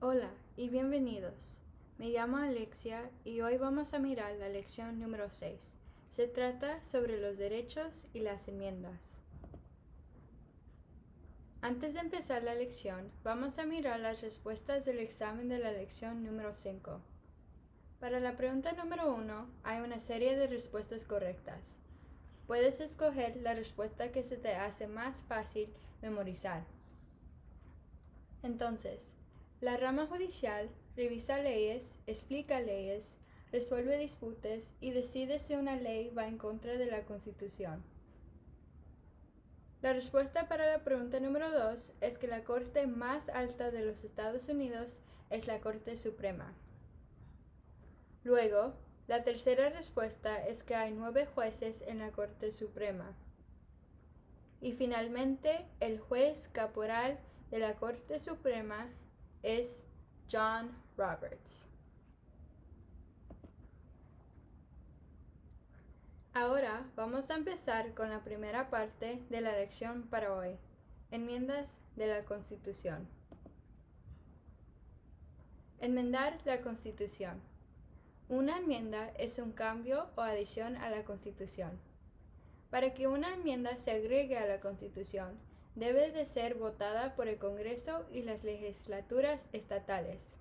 Hola y bienvenidos. Me llamo Alexia y hoy vamos a mirar la lección número 6. Se trata sobre los derechos y las enmiendas. Antes de empezar la lección, vamos a mirar las respuestas del examen de la lección número 5. Para la pregunta número 1 hay una serie de respuestas correctas. Puedes escoger la respuesta que se te hace más fácil memorizar. Entonces, la rama judicial revisa leyes, explica leyes, resuelve disputas y decide si una ley va en contra de la Constitución. La respuesta para la pregunta número 2 es que la Corte más alta de los Estados Unidos es la Corte Suprema. Luego, la tercera respuesta es que hay 9 jueces en la Corte Suprema. Y finalmente, el juez caporal de la Corte Suprema es John Roberts. Ahora vamos a empezar con la primera parte de la lección para hoy, enmiendas de la Constitución. Enmendar la Constitución. Una enmienda es un cambio o adición a la Constitución. Para que una enmienda se agregue a la Constitución, debe de ser votada por el Congreso y las legislaturas estatales.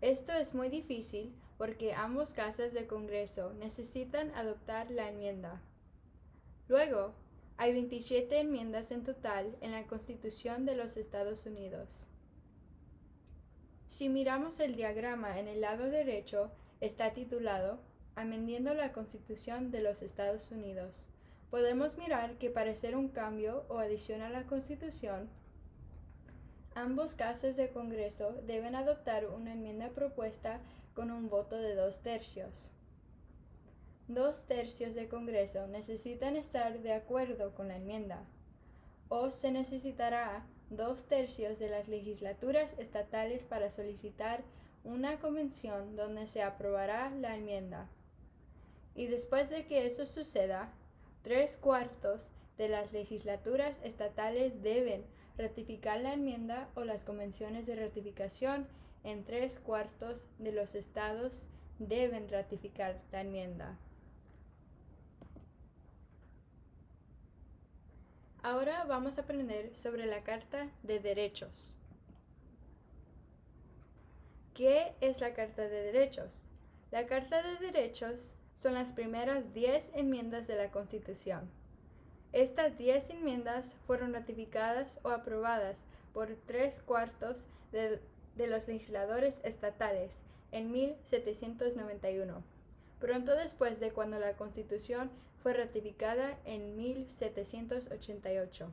Esto es muy difícil porque ambos casas de Congreso necesitan adoptar la enmienda. Luego, hay 27 enmiendas en total en la Constitución de los Estados Unidos. Si miramos el diagrama en el lado derecho, está titulado Amendiendo la Constitución de los Estados Unidos. Podemos mirar que para hacer un cambio o adición a la Constitución, ambos casas de Congreso deben adoptar una enmienda propuesta con un voto de 2/3. 2/3 de Congreso necesitan estar de acuerdo con la enmienda, o se necesitará 2/3 de las legislaturas estatales para solicitar una convención donde se aprobará la enmienda. Y después de que eso suceda, 3/4 de las legislaturas estatales deben ratificar la enmienda o las convenciones de ratificación en 3/4 de los estados deben ratificar la enmienda. Ahora vamos a aprender sobre la Carta de Derechos. ¿Qué es la Carta de Derechos? La Carta de Derechos son las primeras 10 enmiendas de la Constitución. Estas 10 enmiendas fueron ratificadas o aprobadas por 3/4 de los legisladores estatales en 1791, pronto después de cuando la Constitución fue ratificada en 1788.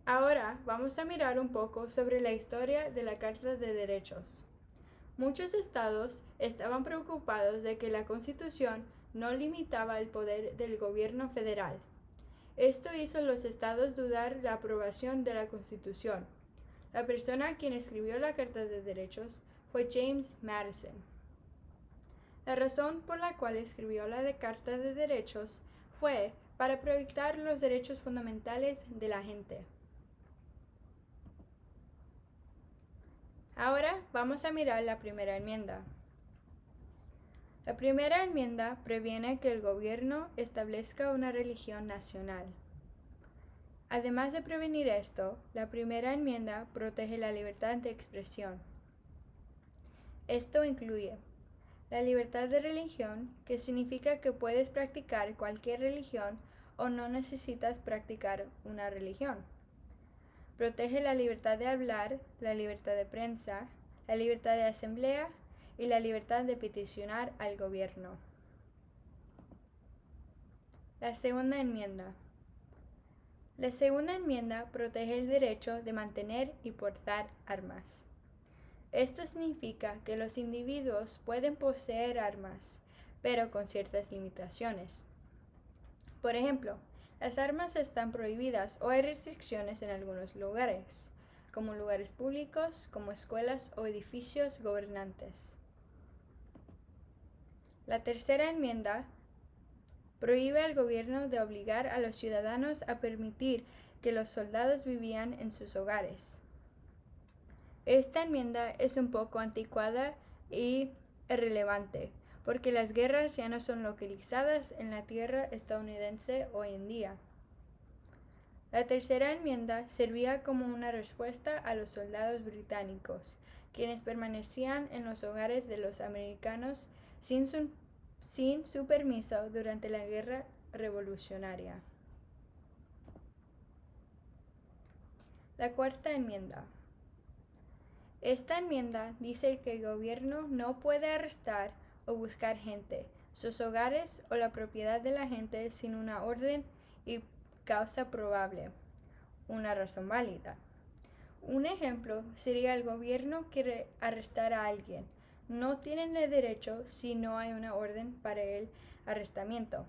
Ahora vamos a mirar un poco sobre la historia de la Carta de Derechos. Muchos estados estaban preocupados de que la Constitución no limitaba el poder del gobierno federal. Esto hizo a los estados dudar la aprobación de la Constitución. La persona quien escribió la Carta de Derechos fue James Madison. La razón por la cual escribió la Carta de Derechos fue para proyectar los derechos fundamentales de la gente. Ahora vamos a mirar la primera enmienda. La primera enmienda previene que el gobierno establezca una religión nacional. Además de prevenir esto, la primera enmienda protege la libertad de expresión. Esto incluye la libertad de religión, que significa que puedes practicar cualquier religión o no necesitas practicar una religión. Protege la libertad de hablar, la libertad de prensa, la libertad de asamblea y la libertad de peticionar al gobierno. La segunda enmienda. La segunda enmienda protege el derecho de mantener y portar armas. Esto significa que los individuos pueden poseer armas, pero con ciertas limitaciones. Por ejemplo, las armas están prohibidas o hay restricciones en algunos lugares, como lugares públicos, como escuelas o edificios gobernantes. La tercera enmienda prohíbe al gobierno de obligar a los ciudadanos a permitir que los soldados vivían en sus hogares. Esta enmienda es un poco anticuada y irrelevante, porque las guerras ya no son localizadas en la tierra estadounidense hoy en día. La tercera enmienda servía como una respuesta a los soldados británicos, quienes permanecían en los hogares de los americanos sin su permiso durante la Guerra Revolucionaria. La cuarta enmienda. Esta enmienda dice que el gobierno no puede arrestar o buscar gente, sus hogares o la propiedad de la gente sin una orden y causa probable, una razón válida. Un ejemplo sería el gobierno quiere arrestar a alguien. No tienen el derecho si no hay una orden para el arrestamiento.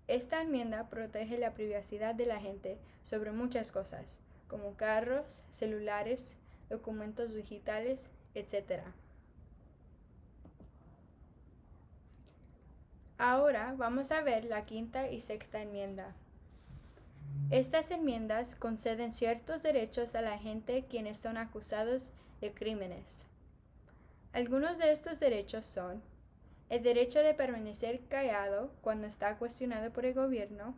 Esta enmienda protege la privacidad de la gente sobre muchas cosas, como carros, celulares, documentos digitales, etc. Ahora vamos a ver la quinta y sexta enmienda. Estas enmiendas conceden ciertos derechos a la gente quienes son acusados de crímenes. Algunos de estos derechos son el derecho de permanecer callado cuando está cuestionado por el gobierno.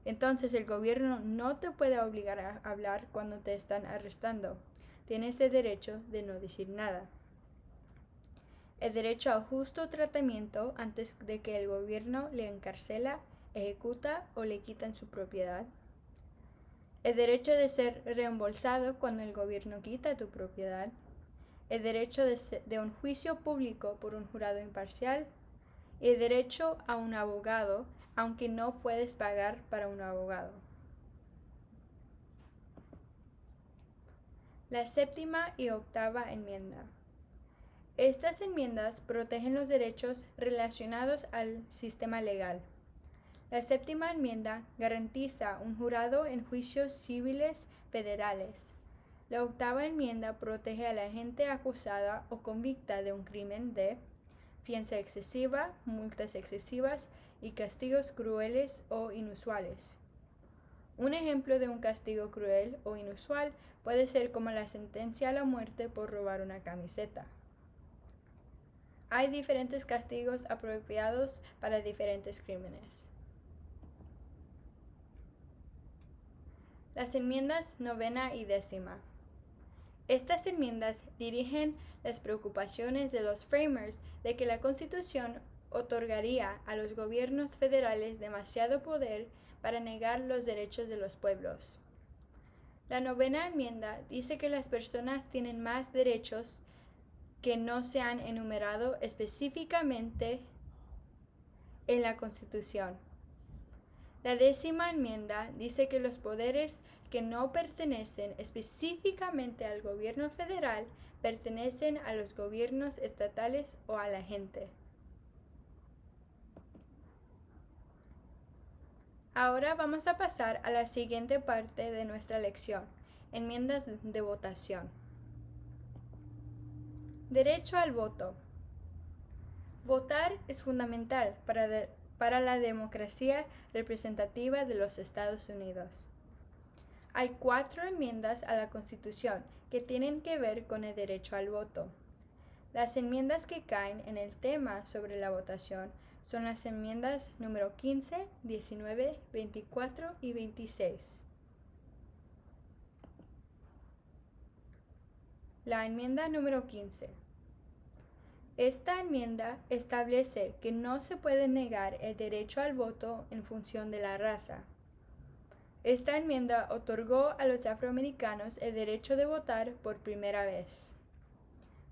Entonces el gobierno no te puede obligar a hablar cuando te están arrestando. Tienes el derecho de no decir nada. El derecho a justo tratamiento antes de que el gobierno le encarcela, ejecuta o le quitan su propiedad. El derecho de ser reembolsado cuando el gobierno quita tu propiedad. El derecho de un juicio público por un jurado imparcial. Y el derecho a un abogado, aunque no puedes pagar para un abogado. La séptima y octava enmienda. Estas enmiendas protegen los derechos relacionados al sistema legal. La séptima enmienda garantiza un jurado en juicios civiles federales. La octava enmienda protege a la gente acusada o convicta de un crimen de fianza excesiva, multas excesivas y castigos crueles o inusuales. Un ejemplo de un castigo cruel o inusual puede ser como la sentencia a la muerte por robar una camiseta. Hay diferentes castigos apropiados para diferentes crímenes. Las enmiendas novena y décima. Estas enmiendas dirigen las preocupaciones de los framers de que la Constitución otorgaría a los gobiernos federales demasiado poder para negar los derechos de los pueblos. La novena enmienda dice que las personas tienen más derechos que no se han enumerado específicamente en la Constitución. La décima enmienda dice que los poderes que no pertenecen específicamente al gobierno federal pertenecen a los gobiernos estatales o a la gente. Ahora vamos a pasar a la siguiente parte de nuestra lección, enmiendas de votación. Derecho al voto. Votar es fundamental para la democracia representativa de los Estados Unidos. Hay 4 enmiendas a la Constitución que tienen que ver con el derecho al voto. Las enmiendas que caen en el tema sobre la votación son las enmiendas número 15, 19, 24 y 26. La enmienda número 15. Esta enmienda establece que no se puede negar el derecho al voto en función de la raza. Esta enmienda otorgó a los afroamericanos el derecho de votar por primera vez.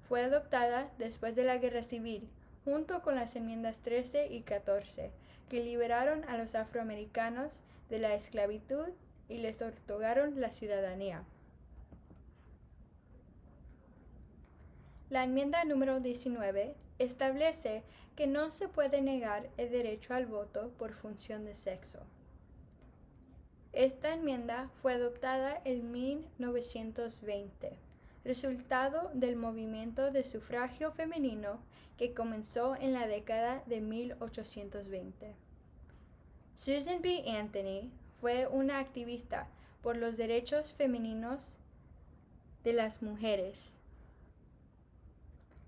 Fue adoptada después de la Guerra Civil, junto con las enmiendas 13 y 14, que liberaron a los afroamericanos de la esclavitud y les otorgaron la ciudadanía. La enmienda número 19 establece que no se puede negar el derecho al voto por función de sexo. Esta enmienda fue adoptada en 1920, resultado del movimiento de sufragio femenino que comenzó en la década de 1820. Susan B. Anthony fue una activista por los derechos femeninos de las mujeres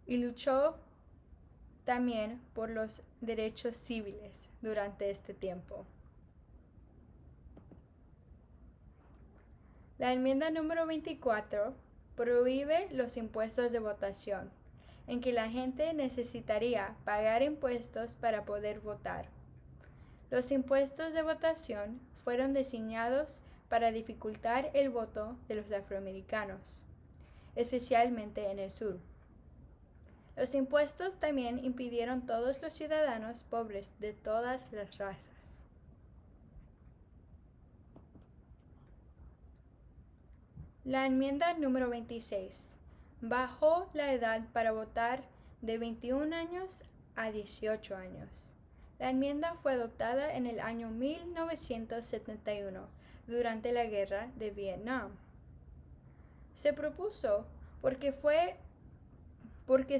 y luchó también por los derechos civiles durante este tiempo. La enmienda número 24 prohíbe los impuestos de votación, en que la gente necesitaría pagar impuestos para poder votar. Los impuestos de votación fueron diseñados para dificultar el voto de los afroamericanos, especialmente en el sur. Los impuestos también impidieron a todos los ciudadanos pobres de todas las razas. La enmienda número 26 bajó la edad para votar de 21 años a 18 años. La enmienda fue adoptada en el año 1971 durante la Guerra de Vietnam. Se propuso porque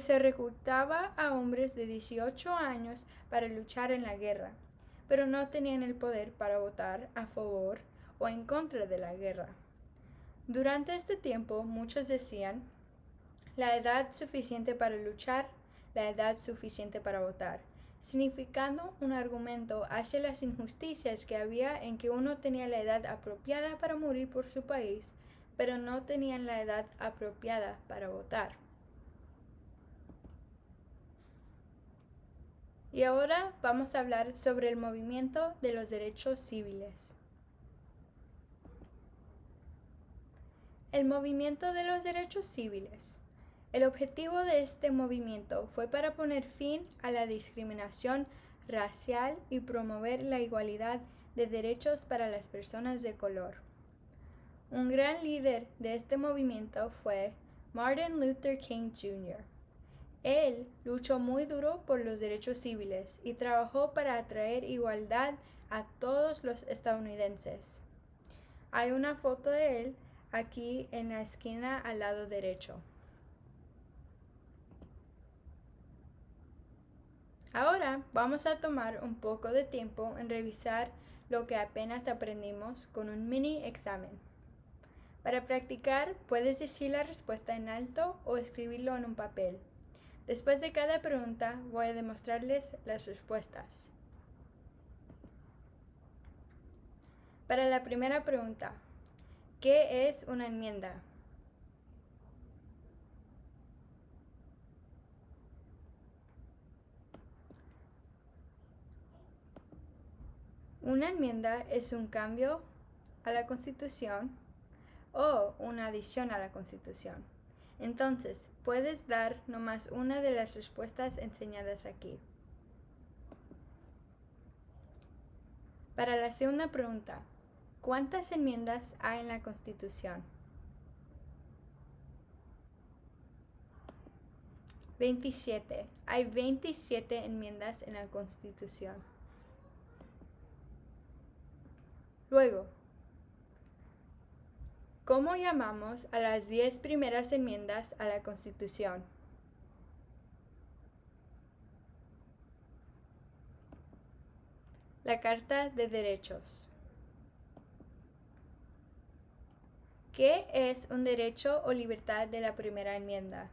se reclutaba a hombres de 18 años para luchar en la guerra, pero no tenían el poder para votar a favor o en contra de la guerra. Durante este tiempo, muchos decían, la edad suficiente para luchar, la edad suficiente para votar, significando un argumento hacia las injusticias que había en que uno tenía la edad apropiada para morir por su país, pero no tenían la edad apropiada para votar. Y ahora vamos a hablar sobre el movimiento de los derechos civiles. El movimiento de los derechos civiles. El objetivo de este movimiento fue para poner fin a la discriminación racial y promover la igualdad de derechos para las personas de color. Un gran líder de este movimiento fue Martin Luther King Jr. Él luchó muy duro por los derechos civiles y trabajó para atraer igualdad a todos los estadounidenses. Hay una foto de él aquí en la esquina al lado derecho. Ahora vamos a tomar un poco de tiempo en revisar lo que apenas aprendimos con un mini examen. Para practicar, puedes decir la respuesta en alto o escribirlo en un papel. Después de cada pregunta, voy a demostrarles las respuestas. Para la primera pregunta, ¿qué es una enmienda? Una enmienda es un cambio a la Constitución o una adición a la Constitución. Entonces, puedes dar nomás una de las respuestas enseñadas aquí. Para la segunda pregunta, ¿cuántas enmiendas hay en la Constitución? 27. Hay 27 enmiendas en la Constitución. Luego, ¿cómo llamamos a las 10 primeras enmiendas a la Constitución? La Carta de Derechos. ¿Qué es un derecho o libertad de la primera enmienda?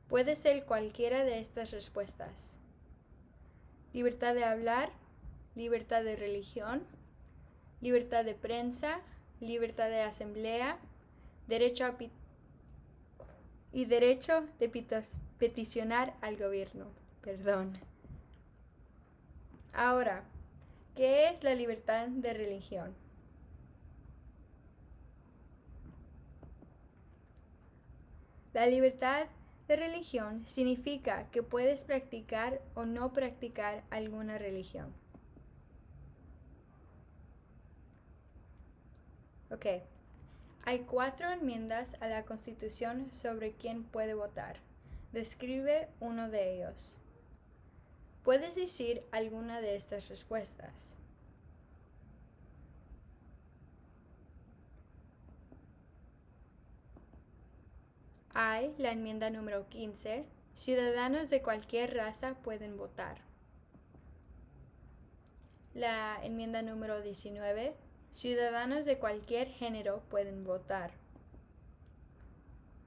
Puede ser cualquiera de estas respuestas. Libertad de hablar, libertad de religión, libertad de prensa, libertad de asamblea, derecho de peticionar al gobierno. Ahora, ¿qué es la libertad de religión? La libertad de religión significa que puedes practicar o no practicar alguna religión. Ok. Hay 4 enmiendas a la Constitución sobre quién puede votar. Describe uno de ellos. Puedes decir alguna de estas respuestas. Hay la enmienda número 15. Ciudadanos de cualquier raza pueden votar. La enmienda número 19. Ciudadanos de cualquier género pueden votar.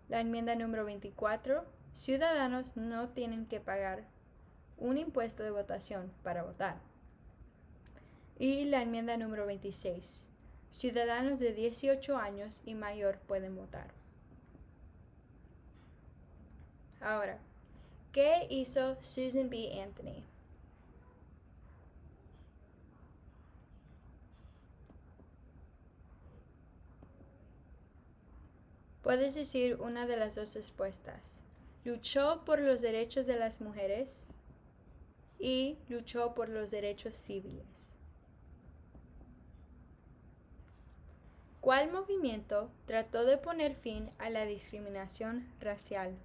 La enmienda número 24. Ciudadanos no tienen que pagar un impuesto de votación para votar. Y la enmienda número 26. Ciudadanos de 18 años y mayor pueden votar. Ahora, ¿qué hizo Susan B. Anthony? Puedes decir una de las dos respuestas. Luchó por los derechos de las mujeres y luchó por los derechos civiles. ¿Cuál movimiento trató de poner fin a la discriminación racial?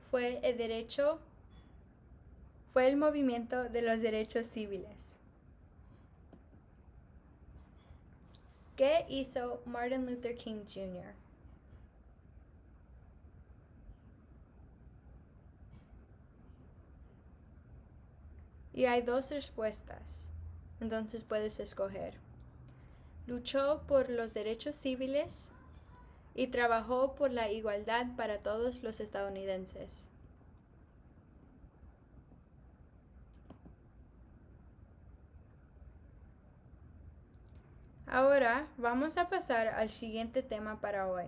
Fue el movimiento de los derechos civiles. ¿Qué hizo Martin Luther King Jr.? Y hay dos respuestas, entonces puedes escoger. Luchó por los derechos civiles y trabajó por la igualdad para todos los estadounidenses. Ahora vamos a pasar al siguiente tema para hoy.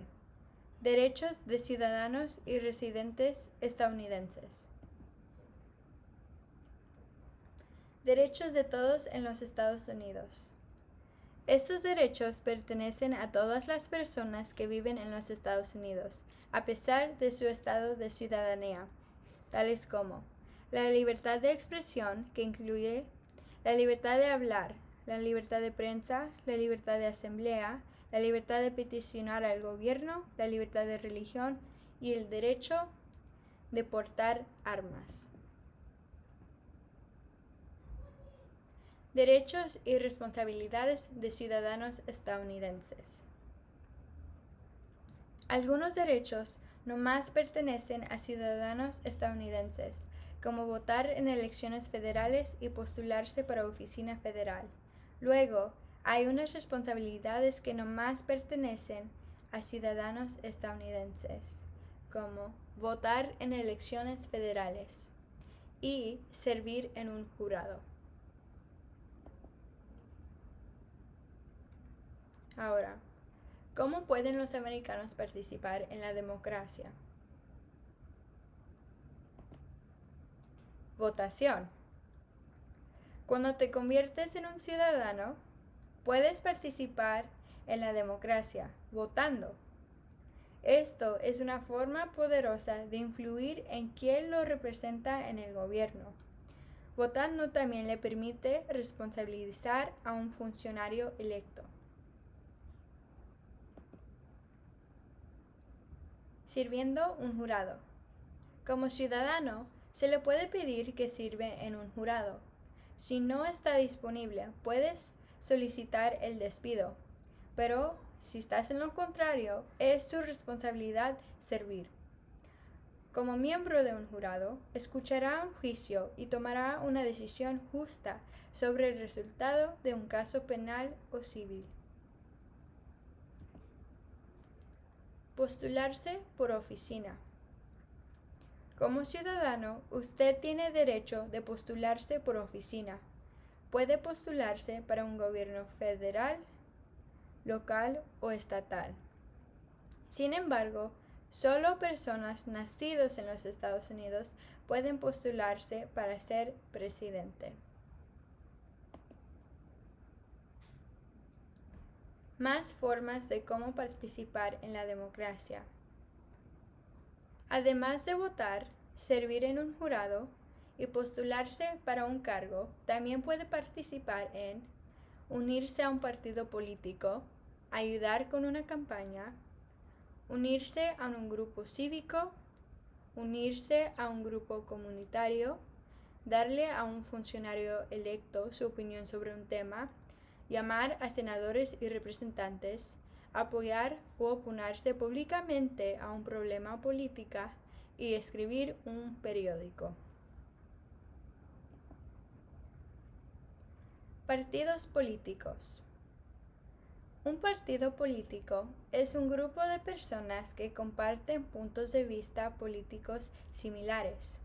Derechos de ciudadanos y residentes estadounidenses. Derechos de todos en los Estados Unidos. Estos derechos pertenecen a todas las personas que viven en los Estados Unidos, a pesar de su estado de ciudadanía, tales como la libertad de expresión, que incluye la libertad de hablar, la libertad de prensa, la libertad de asamblea, la libertad de peticionar al gobierno, la libertad de religión y el derecho de portar armas. Derechos y responsabilidades de ciudadanos estadounidenses. Algunos derechos nomás pertenecen a ciudadanos estadounidenses, como votar en elecciones federales y postularse para oficina federal. Luego, hay unas responsabilidades que nomás pertenecen a ciudadanos estadounidenses, como votar en elecciones federales y servir en un jurado. Ahora, ¿cómo pueden los americanos participar en la democracia? Votación. Cuando te conviertes en un ciudadano, puedes participar en la democracia votando. Esto es una forma poderosa de influir en quién lo representa en el gobierno. Votando también le permite responsabilizar a un funcionario electo. Sirviendo un jurado. Como ciudadano, se le puede pedir que sirve en un jurado. Si no está disponible, puedes solicitar el despido, pero si estás en lo contrario, es tu responsabilidad servir. Como miembro de un jurado, escuchará un juicio y tomará una decisión justa sobre el resultado de un caso penal o civil. Postularse por oficina. Como ciudadano, usted tiene derecho de postularse por oficina. Puede postularse para un gobierno federal, local o estatal. Sin embargo, solo personas nacidas en los Estados Unidos pueden postularse para ser presidente. Más formas de cómo participar en la democracia. Además de votar, servir en un jurado y postularse para un cargo, también puede participar en unirse a un partido político, ayudar con una campaña, unirse a un grupo cívico, unirse a un grupo comunitario, darle a un funcionario electo su opinión sobre un tema, llamar a senadores y representantes, apoyar o oponerse públicamente a un problema político y escribir un periódico. Partidos políticos. Un partido político es un grupo de personas que comparten puntos de vista políticos similares.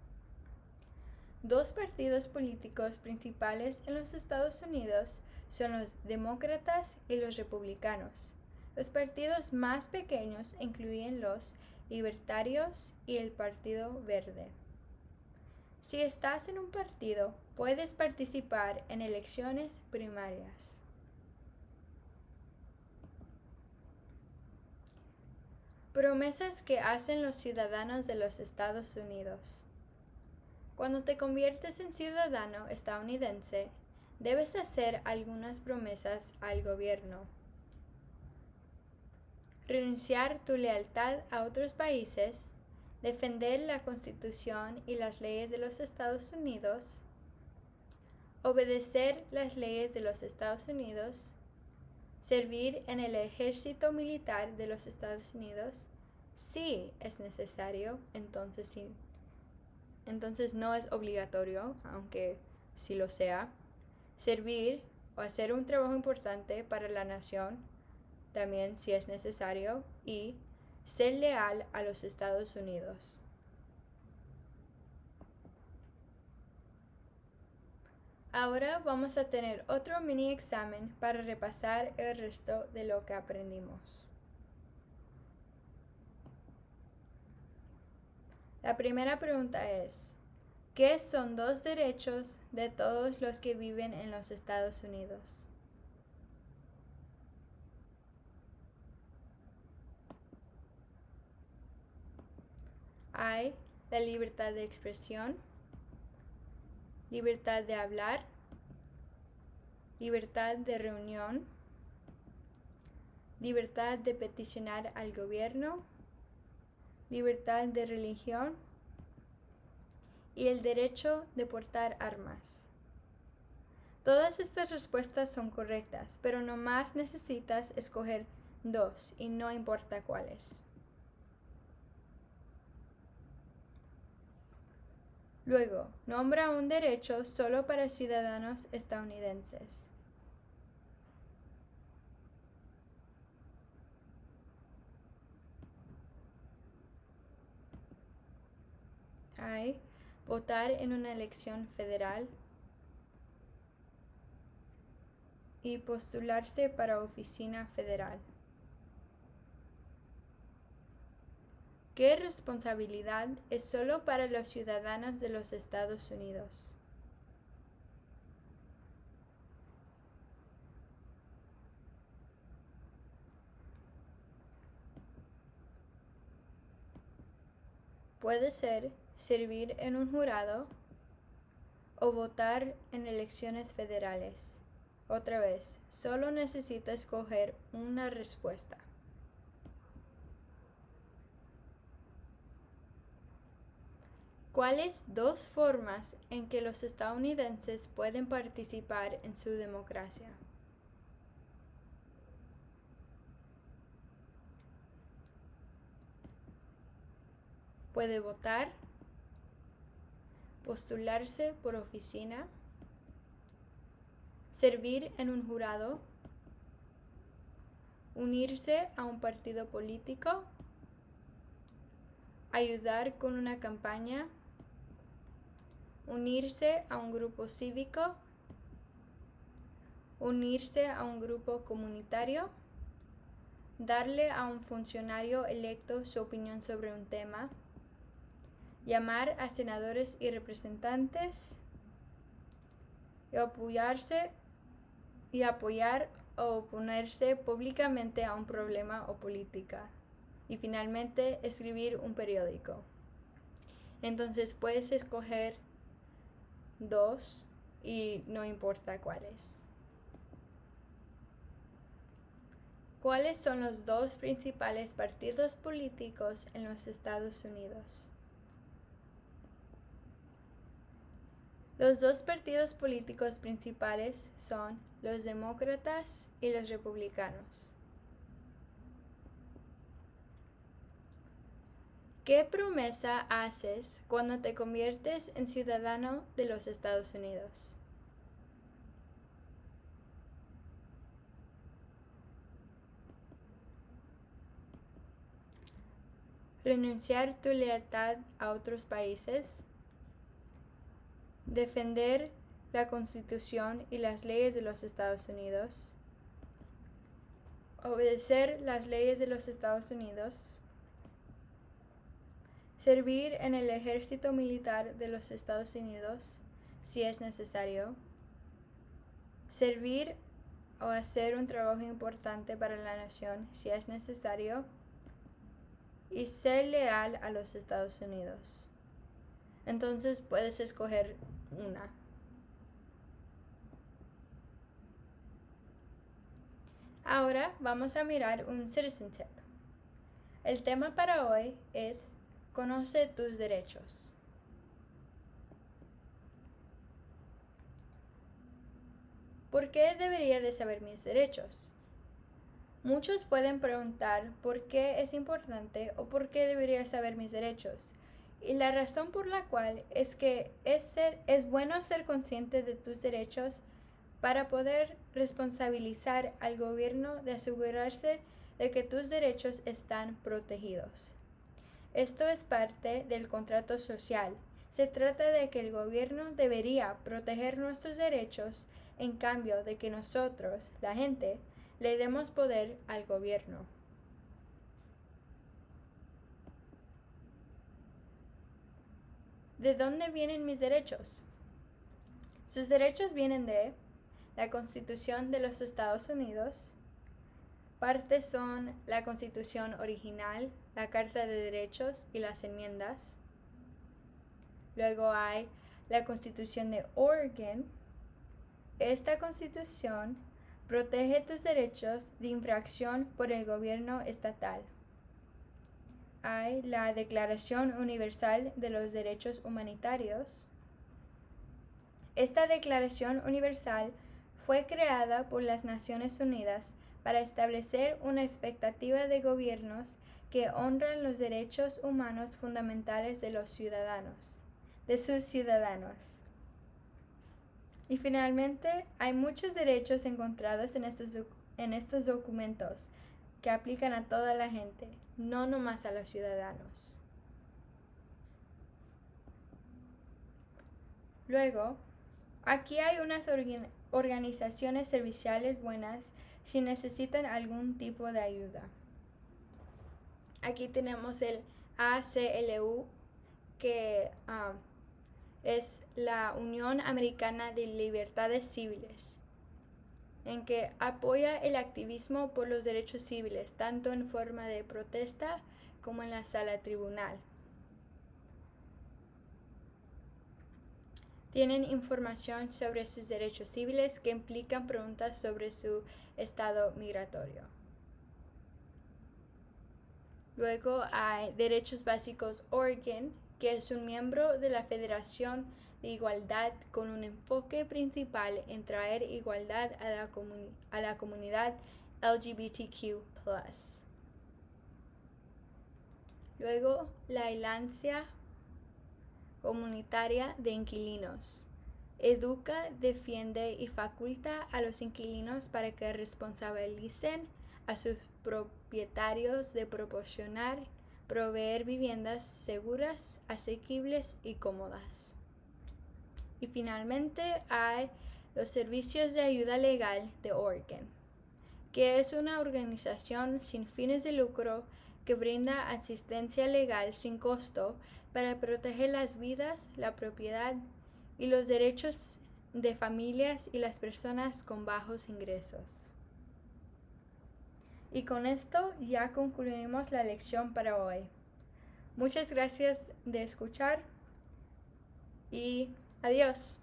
Dos partidos políticos principales en los Estados Unidos son los demócratas y los republicanos. Los partidos más pequeños incluyen los libertarios y el Partido Verde. Si estás en un partido, puedes participar en elecciones primarias. Promesas que hacen los ciudadanos de los Estados Unidos. Cuando te conviertes en ciudadano estadounidense, debes hacer algunas promesas al gobierno. Renunciar tu lealtad a otros países, defender la Constitución y las leyes de los Estados Unidos, obedecer las leyes de los Estados Unidos, servir en el ejército militar de los Estados Unidos, si es necesario, entonces no es obligatorio, aunque sí lo sea, servir o hacer un trabajo importante para la nación, también si es necesario, y ser leal a los Estados Unidos. Ahora vamos a tener otro mini examen para repasar el resto de lo que aprendimos. La primera pregunta es, ¿qué son dos derechos de todos los que viven en los Estados Unidos? Hay la libertad de expresión, libertad de hablar, libertad de reunión, libertad de peticionar al gobierno, libertad de religión y el derecho de portar armas. Todas estas respuestas son correctas, pero nomás necesitas escoger dos y no importa cuáles. Luego, nombra un derecho solo para ciudadanos estadounidenses. Hay votar en una elección federal y postularse para oficina federal. ¿Qué responsabilidad es solo para los ciudadanos de los Estados Unidos? Puede ser servir en un jurado o votar en elecciones federales. Otra vez, solo necesita escoger una respuesta. ¿Cuáles dos formas en que los estadounidenses pueden participar en su democracia? Puede votar, postularse por oficina, servir en un jurado, unirse a un partido político, ayudar con una campaña, unirse a un grupo cívico, unirse a un grupo comunitario, darle a un funcionario electo su opinión sobre un tema, llamar a senadores y representantes, y apoyar o oponerse públicamente a un problema o política. Y finalmente, escribir un periódico. Entonces puedes escoger dos y no importa cuáles. ¿Cuáles son los dos principales partidos políticos en los Estados Unidos? Los dos partidos políticos principales son los demócratas y los republicanos. ¿Qué promesa haces cuando te conviertes en ciudadano de los Estados Unidos? renunciar tu lealtad a otros países, defender la Constitución y las leyes de los Estados Unidos, obedecer las leyes de los Estados Unidos, servir en el ejército militar de los Estados Unidos si es necesario, servir o hacer un trabajo importante para la nación si es necesario, y ser leal a los Estados Unidos. Entonces puedes escoger una. Ahora vamos a mirar un citizen tip. El tema para hoy es conoce tus derechos. ¿Por qué debería de saber mis derechos? Muchos pueden preguntar por qué es importante o por qué debería saber mis derechos. Y la razón por la cual es que es bueno ser consciente de tus derechos para poder responsabilizar al gobierno de asegurarse de que tus derechos están protegidos. Esto es parte del contrato social. Se trata de que el gobierno debería proteger nuestros derechos en cambio de que nosotros, la gente, le demos poder al gobierno. ¿De dónde vienen mis derechos? Sus derechos vienen de la Constitución de los Estados Unidos. Partes son la Constitución original, la Carta de Derechos y las enmiendas. Luego hay la Constitución de Oregon. Esta Constitución protege tus derechos de infracción por el gobierno estatal. Hay la Declaración Universal de los Derechos Humanitarios. Esta Declaración Universal fue creada por las Naciones Unidas para establecer una expectativa de gobiernos que honran los derechos humanos fundamentales de los ciudadanos, de sus ciudadanos. Y finalmente, hay muchos derechos encontrados en estos documentos que aplican a toda la gente, no nomás a los ciudadanos. Luego, aquí hay unas organizaciones serviciales buenas si necesitan algún tipo de ayuda. Aquí tenemos el ACLU, que es la Unión Americana de Libertades Civiles, en que apoya el activismo por los derechos civiles, tanto en forma de protesta como en la sala tribunal. Tienen información sobre sus derechos civiles que implican preguntas sobre su estado migratorio. Luego hay Derechos Básicos Oregon, que es un miembro de la Federación de Igualdad con un enfoque principal en traer igualdad a la comunidad LGBTQ+. Luego, la Alianza Comunitaria de Inquilinos. Educa, defiende y faculta a los inquilinos para que responsabilicen a sus propietarios de proveer viviendas seguras, asequibles y cómodas. Y finalmente hay los Servicios de Ayuda Legal de Oregon, que es una organización sin fines de lucro que brinda asistencia legal sin costo para proteger las vidas, la propiedad y los derechos de familias y las personas con bajos ingresos. Y con esto ya concluimos la lección para hoy. Muchas gracias de escuchar y adiós.